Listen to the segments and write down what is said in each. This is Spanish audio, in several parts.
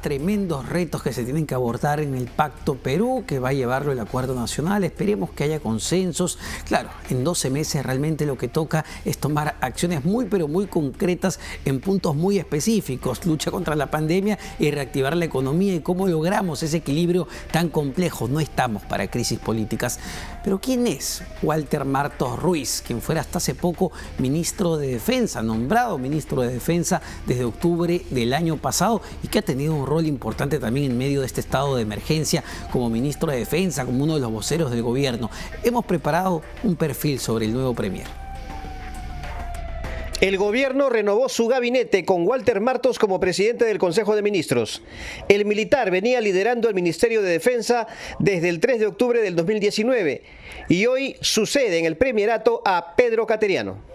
Tremendos retos que se tienen que abordar en el Pacto Perú, que va a llevarlo el Acuerdo Nacional. Esperemos que haya consensos. Claro, en 12 meses realmente lo que toca es tomar acciones pero muy concretas en puntos muy específicos. Lucha contra la pandemia y reactivar la economía. ¿Y cómo logramos ese equilibrio tan complejo? No estamos para crisis políticas. Pero ¿quién es Walter Martos Ruiz, quien fuera hasta hace poco ministro de Defensa, nombrado ministro de Defensa desde octubre del año pasado y que ha tenido un rol importante también en medio de este estado de emergencia como ministro de Defensa, como uno de los voceros del gobierno? Hemos preparado un perfil sobre el nuevo premier. El gobierno renovó su gabinete con Walter Martos como presidente del Consejo de Ministros. El militar venía liderando el Ministerio de Defensa desde el 3 de octubre del 2019 y hoy sucede en el premierato a Pedro Cateriano.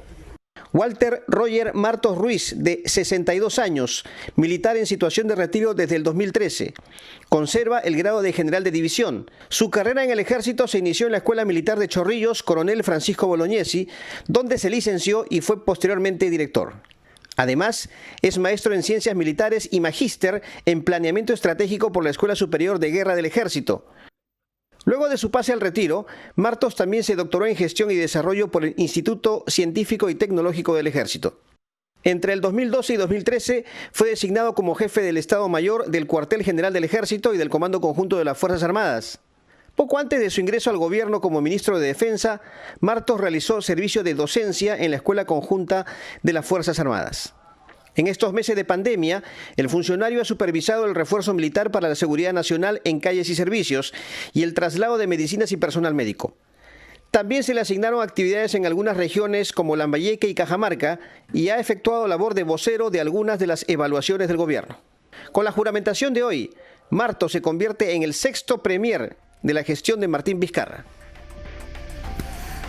Walter Roger Martos Ruiz, de 62 años, militar en situación de retiro desde el 2013. Conserva el grado de general de división. Su carrera en el ejército se inició en la Escuela Militar de Chorrillos, Coronel Francisco Bolognesi, donde se licenció y fue posteriormente director. Además, es maestro en Ciencias Militares y magíster en Planeamiento Estratégico por la Escuela Superior de Guerra del Ejército. Luego de su pase al retiro, Martos también se doctoró en Gestión y Desarrollo por el Instituto Científico y Tecnológico del Ejército. Entre el 2012 y 2013 fue designado como jefe del Estado Mayor del Cuartel General del Ejército y del Comando Conjunto de las Fuerzas Armadas. Poco antes de su ingreso al gobierno como ministro de Defensa, Martos realizó servicio de docencia en la Escuela Conjunta de las Fuerzas Armadas. En estos meses de pandemia, el funcionario ha supervisado el refuerzo militar para la seguridad nacional en calles y servicios y el traslado de medicinas y personal médico. También se le asignaron actividades en algunas regiones como Lambayeque y Cajamarca y ha efectuado labor de vocero de algunas de las evaluaciones del gobierno. Con la juramentación de hoy, Martos se convierte en el 6º premier de la gestión de Martín Vizcarra.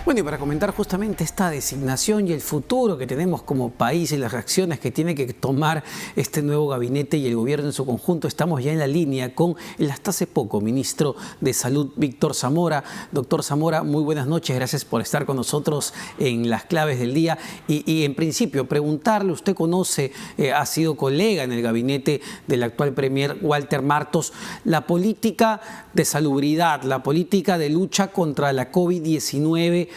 Bueno, y para comentar justamente esta designación y el futuro que tenemos como país y las acciones que tiene que tomar este nuevo gabinete y el gobierno en su conjunto, estamos ya en la línea con el hasta hace poco ministro de Salud, Víctor Zamora. Doctor Zamora, muy buenas noches, gracias por estar con nosotros en Las Claves del Día. Y en principio, preguntarle, usted conoce, ha sido colega en el gabinete del actual premier Walter Martos, la política de salubridad, la política de lucha contra la COVID-19,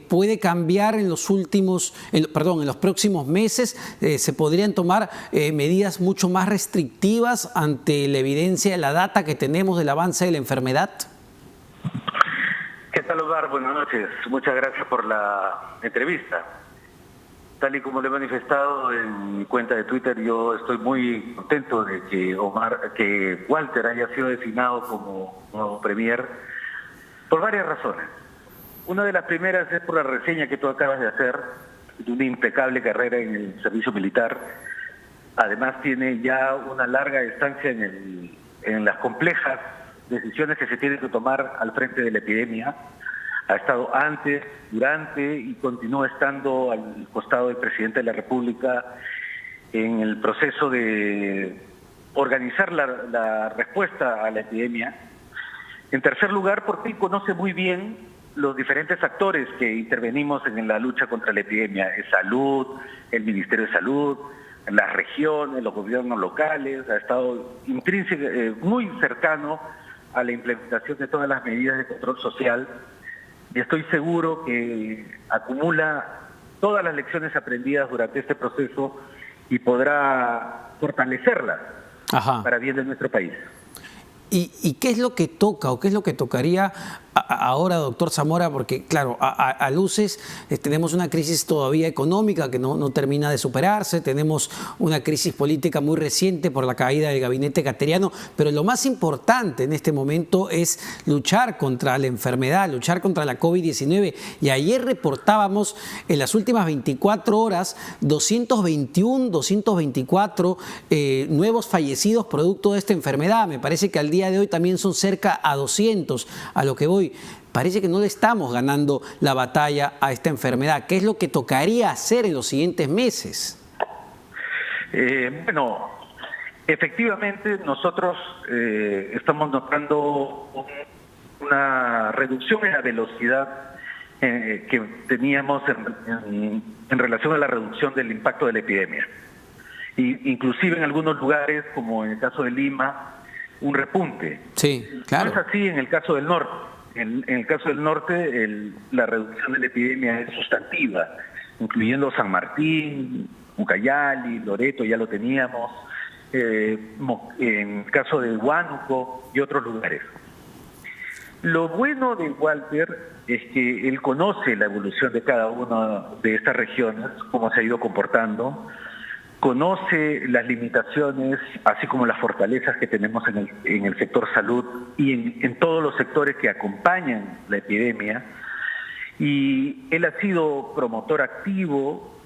¿puede cambiar en los próximos meses? ¿Se podrían tomar medidas mucho más restrictivas ante la evidencia, la data que tenemos del avance de la enfermedad? ¿Qué tal, Omar? Buenas noches. Muchas gracias por la entrevista. Tal y como le he manifestado en mi cuenta de Twitter, yo estoy muy contento de que Walter haya sido designado como nuevo premier por varias razones. Una de las primeras es por la reseña que tú acabas de hacer de una impecable carrera en el servicio militar. Además tiene ya una larga estancia en las complejas decisiones que se tienen que tomar al frente de la epidemia. Ha estado antes, durante y continúa estando al costado del presidente de la República en el proceso de organizar la respuesta a la epidemia. En tercer lugar, porque conoce muy bien los diferentes actores que intervenimos en la lucha contra la epidemia: es salud, el Ministerio de Salud, las regiones, los gobiernos locales. Ha estado muy cercano a la implementación de todas las medidas de control social y estoy seguro que acumula todas las lecciones aprendidas durante este proceso y podrá fortalecerlas para bien de nuestro país. ¿Y qué es lo que toca o qué es lo que tocaría ahora, doctor Zamora? Porque, claro, a luces tenemos una crisis todavía económica que no termina de superarse, tenemos una crisis política muy reciente por la caída del gabinete cateriano, pero lo más importante en este momento es luchar contra la enfermedad, luchar contra la COVID-19. Y ayer reportábamos en las últimas 24 horas 224 nuevos fallecidos producto de esta enfermedad. Me parece que al día de hoy también son cerca a 200, a lo que voy. Parece que no le estamos ganando la batalla a esta enfermedad. ¿Qué es lo que tocaría hacer en los siguientes meses? Bueno, efectivamente nosotros estamos notando una reducción en la velocidad que teníamos en relación a la reducción del impacto de la epidemia. inclusive en algunos lugares, como en el caso de Lima, un repunte. Sí, claro. No es así en el caso del norte. En el caso del norte, la reducción de la epidemia es sustantiva, incluyendo San Martín, Ucayali, Loreto, ya lo teníamos, en el caso de Huánuco y otros lugares. Lo bueno de Walter es que él conoce la evolución de cada una de estas regiones, cómo se ha ido comportando, conoce las limitaciones, así como las fortalezas que tenemos en el sector salud y en todos los sectores que acompañan la epidemia. Y él ha sido promotor activo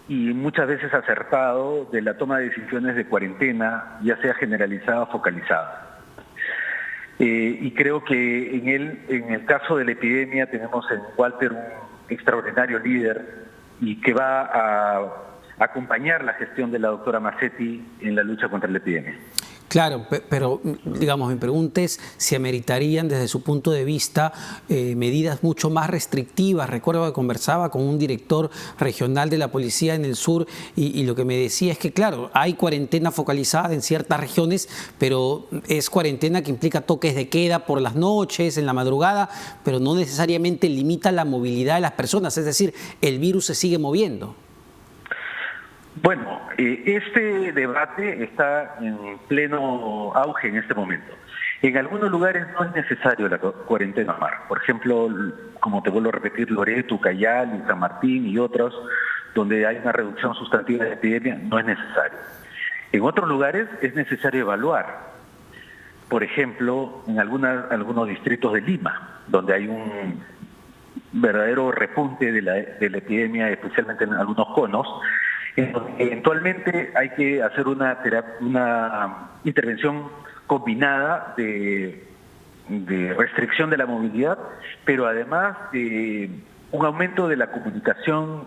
y muchas veces acertado de la toma de decisiones de cuarentena, ya sea generalizada o focalizada. Y creo que en el caso de la epidemia, tenemos en Walter un extraordinario líder y que va a acompañar la gestión de la doctora Mazzetti en la lucha contra la epidemia. Claro, pero digamos, mi pregunta es si ameritarían desde su punto de vista medidas mucho más restrictivas. Recuerdo que conversaba con un director regional de la policía en el sur y lo que me decía es que, claro, hay cuarentena focalizada en ciertas regiones, pero es cuarentena que implica toques de queda por las noches, en la madrugada, pero no necesariamente limita la movilidad de las personas, es decir, el virus se sigue moviendo. Bueno, este debate está en pleno auge en este momento. En algunos lugares no es necesario la cuarentena, Omar. Por ejemplo, como te vuelvo a repetir, Loreto, Ucayali, San Martín y otros, donde hay una reducción sustantiva de la epidemia, no es necesario. En otros lugares es necesario evaluar. Por ejemplo, en algunos distritos de Lima, donde hay un verdadero repunte de la epidemia, especialmente en algunos conos, eventualmente hay que hacer una intervención combinada de restricción de la movilidad, pero además un aumento de la comunicación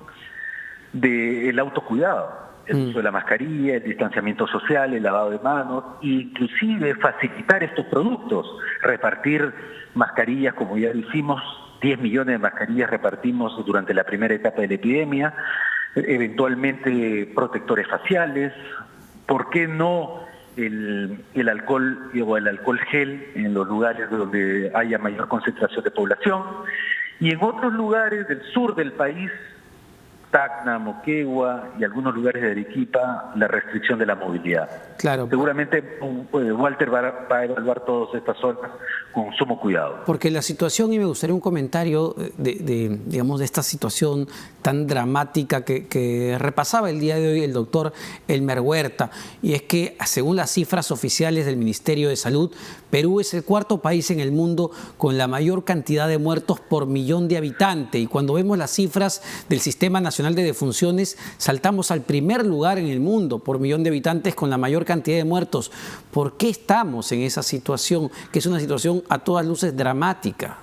del autocuidado, el uso de la mascarilla, el distanciamiento social, el lavado de manos, e inclusive facilitar estos productos, repartir mascarillas como ya lo hicimos, 10 millones de mascarillas repartimos durante la primera etapa de la epidemia, eventualmente protectores faciales, ¿por qué no el alcohol o el alcohol gel en los lugares donde haya mayor concentración de población? Y en otros lugares del sur del país, Tacna, Moquegua y algunos lugares de Arequipa, la restricción de la movilidad. Claro. Seguramente Walter va a evaluar todas estas zonas con sumo cuidado. Porque la situación, y me gustaría un comentario digamos, de esta situación tan dramática que repasaba el día de hoy el doctor Elmer Huerta, y es que según las cifras oficiales del Ministerio de Salud, Perú es el cuarto país en el mundo con la mayor cantidad de muertos por millón de habitantes, y cuando vemos las cifras del Sistema Nacional de Defunciones, saltamos al primer lugar en el mundo por millón de habitantes con la mayor cantidad de muertos. ¿Por qué estamos en esa situación, que es una situación a todas luces dramática?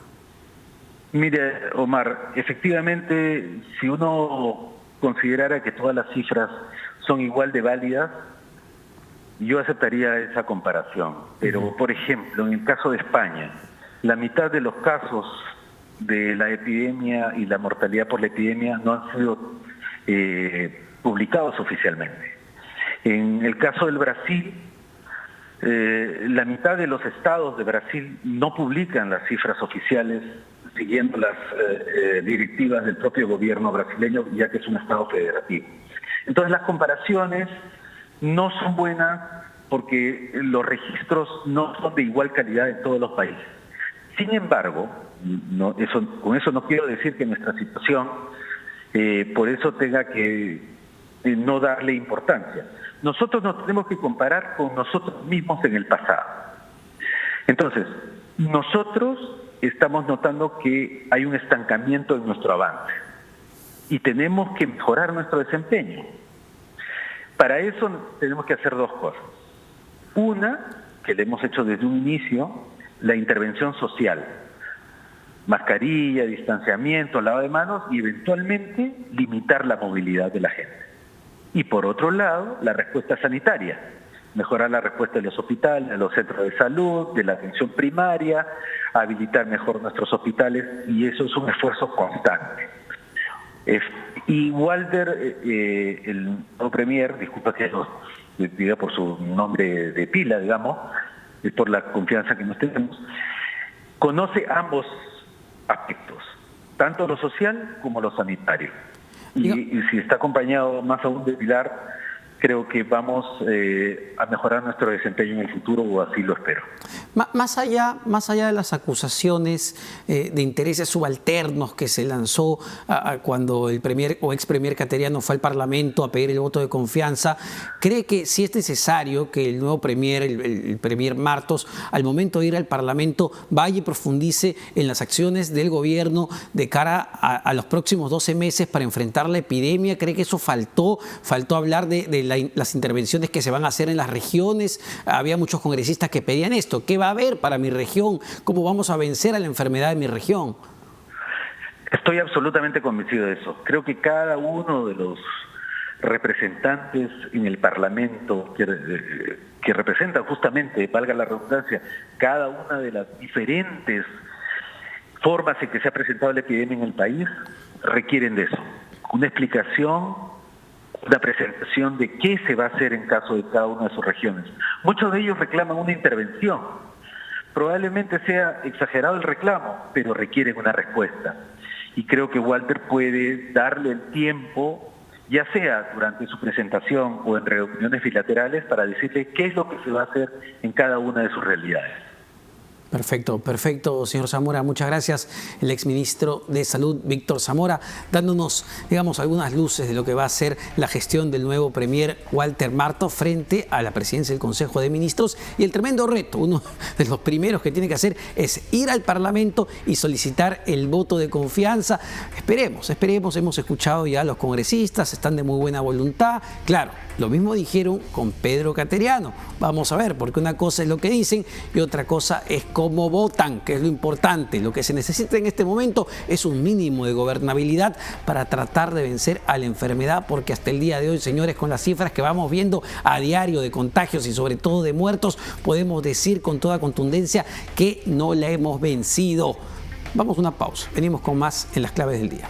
Mire, Omar, efectivamente, si uno considerara que todas las cifras son igual de válidas, yo aceptaría esa comparación. Pero, por ejemplo, en el caso de España, la mitad de los casos de la epidemia y la mortalidad por la epidemia no han sido publicados oficialmente. En el caso del Brasil, la mitad de los estados de Brasil no publican las cifras oficiales siguiendo las directivas del propio gobierno brasileño, ya que es un estado federativo. Entonces las comparaciones no son buenas porque los registros no son de igual calidad en todos los países. Sin embargo, con eso no quiero decir que nuestra situación por eso tenga que no darle importancia. Nosotros nos tenemos que comparar con nosotros mismos en el pasado. Entonces, nosotros estamos notando que hay un estancamiento en nuestro avance y tenemos que mejorar nuestro desempeño. Para eso tenemos que hacer dos cosas. Una, que le hemos hecho desde un inicio, la intervención social. Mascarilla, distanciamiento, lavado de manos y eventualmente limitar la movilidad de la gente. Y por otro lado, la respuesta sanitaria. Mejorar la respuesta de los hospitales, de los centros de salud, de la atención primaria, habilitar mejor nuestros hospitales, y eso es un esfuerzo constante. Y Walter, el nuevo premier, disculpa que lo diga por su nombre de pila, digamos, es por la confianza que nos tenemos, conoce ambos aspectos, tanto lo social como lo sanitario. Y si está acompañado más aún de Pilar, creo que vamos a mejorar nuestro desempeño en el futuro, o así lo espero. Más allá de las acusaciones de intereses subalternos que se lanzó cuando el premier o ex premier Cateriano fue al Parlamento a pedir el voto de confianza, ¿cree que sí es necesario que el nuevo premier, el premier Martos, al momento de ir al Parlamento, vaya y profundice en las acciones del gobierno de cara a los próximos 12 meses para enfrentar la epidemia? ¿Cree que eso faltó? ¿Faltó hablar de las intervenciones que se van a hacer en las regiones? Había muchos congresistas que pedían esto. ¿Qué va a haber para mi región? ¿Cómo vamos a vencer a la enfermedad de mi región? Estoy absolutamente convencido de eso. Creo que cada uno de los representantes en el Parlamento que representan justamente, valga la redundancia, cada una de las diferentes formas en que se ha presentado la epidemia en el país, requieren de eso. Una explicación, una presentación de qué se va a hacer en caso de cada una de sus regiones. Muchos de ellos reclaman una intervención. Probablemente sea exagerado el reclamo, pero requieren una respuesta. Y creo que Walter puede darle el tiempo, ya sea durante su presentación o en reuniones bilaterales, para decirle qué es lo que se va a hacer en cada una de sus realidades. Perfecto, perfecto, señor Zamora. Muchas gracias. El exministro de Salud, Víctor Zamora, dándonos, digamos, algunas luces de lo que va a ser la gestión del nuevo premier Walter Martos frente a la presidencia del Consejo de Ministros. Y el tremendo reto, uno de los primeros que tiene que hacer, es ir al Parlamento y solicitar el voto de confianza. Esperemos. Hemos escuchado ya a los congresistas, están de muy buena voluntad. Claro, lo mismo dijeron con Pedro Cateriano. Vamos a ver, porque una cosa es lo que dicen y otra cosa es cómo votan, que es lo importante. Lo que se necesita en este momento es un mínimo de gobernabilidad para tratar de vencer a la enfermedad, porque hasta el día de hoy, señores, con las cifras que vamos viendo a diario de contagios y sobre todo de muertos, podemos decir con toda contundencia que no la hemos vencido. Vamos a una pausa. Venimos con más en las claves del día.